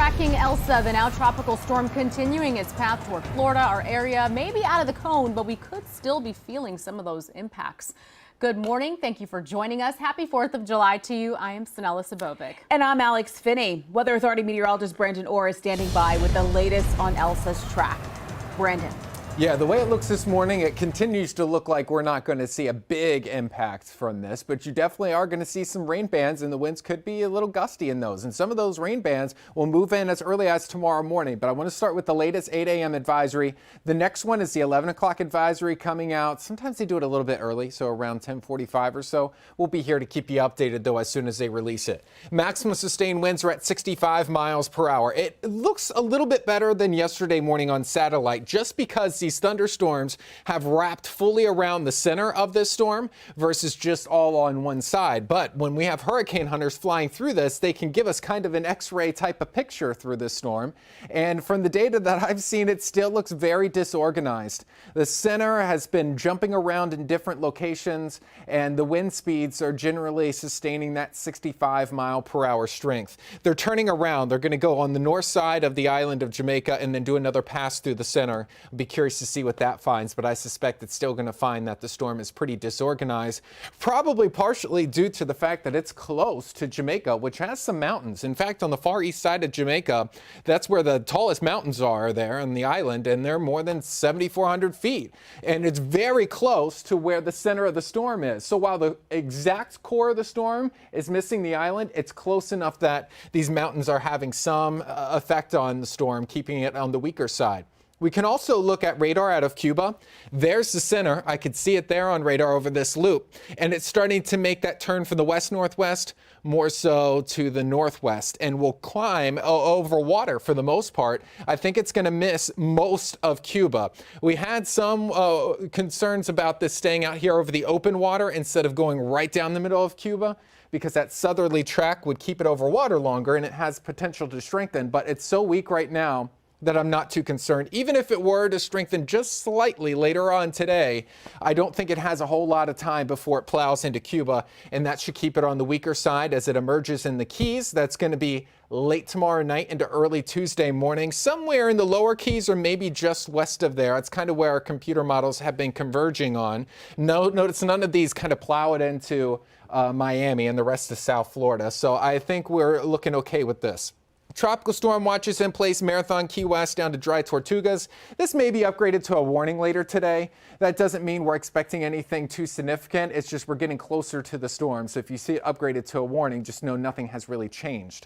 Tracking Elsa, the now tropical storm continuing its path toward Florida. Our area may be out of the cone, but we could still be feeling some of those impacts. Good morning. Thank you for joining us. Happy 4th of July to you. I am Sanella Sabovic. And I'm Alex Finney. Weather Authority meteorologist Brandon Orr is standing by with the latest on Elsa's track. Brandon. Yeah, the way it looks this morning, it continues to look like we're not going to see a big impact from this, but you definitely are going to see some rain bands, and the winds could be a little gusty in those. And some of those rain bands will move in as early as tomorrow morning. But I want to start with the latest 8 a.m. advisory. The next one is the 11 o'clock advisory coming out. Sometimes they do it a little bit early, so around 10:45 or so. We'll be here to keep you updated, though, as soon as they release it. Maximum sustained winds are at 65 miles per hour. It looks a little bit better than yesterday morning on satellite, just because these thunderstorms have wrapped fully around the center of this storm versus just all on one side. But when we have hurricane hunters flying through this, they can give us kind of an X-ray type of picture through this storm. And from the data that I've seen, it still looks very disorganized. The center has been jumping around in different locations, and the wind speeds are generally sustaining that 65 mile per hour strength. They're turning around. They're going to go on the north side of the island of Jamaica and then do another pass through the center. I'll be curious to see what that finds, but I suspect it's still going to find that the storm is pretty disorganized, probably partially due to the fact that it's close to Jamaica, which has some mountains. In fact, on the far east side of Jamaica, that's where the tallest mountains are there on the island, and they're more than 7,400 feet. And it's very close to where the center of the storm is. So while the exact core of the storm is missing the island, it's close enough that these mountains are having some effect on the storm, keeping it on the weaker side. We can also look at radar out of Cuba. There's the center. I could see it there on radar over this loop. And it's starting to make that turn from the west-northwest more so to the northwest, and will climb over water for the most part. I think it's going to miss most of Cuba. We had some concerns about this staying out here over the open water instead of going right down the middle of Cuba, because that southerly track would keep it over water longer, and it has potential to strengthen. But it's so weak right now that I'm not too concerned. Even if it were to strengthen just slightly later on today, I don't think it has a whole lot of time before it plows into Cuba, and that should keep it on the weaker side as it emerges in the Keys. That's going to be late tomorrow night into early Tuesday morning, somewhere in the lower Keys or maybe just west of there. It's kind of where our computer models have been converging on. Notice none of these kind of plow it into Miami and the rest of South Florida. So I think we're looking okay with this. Tropical storm watches in place, Marathon, Key West down to Dry Tortugas. This may be upgraded to a warning later today. That doesn't mean we're expecting anything too significant. It's just we're getting closer to the storm. So if you see it upgraded to a warning, just know nothing has really changed.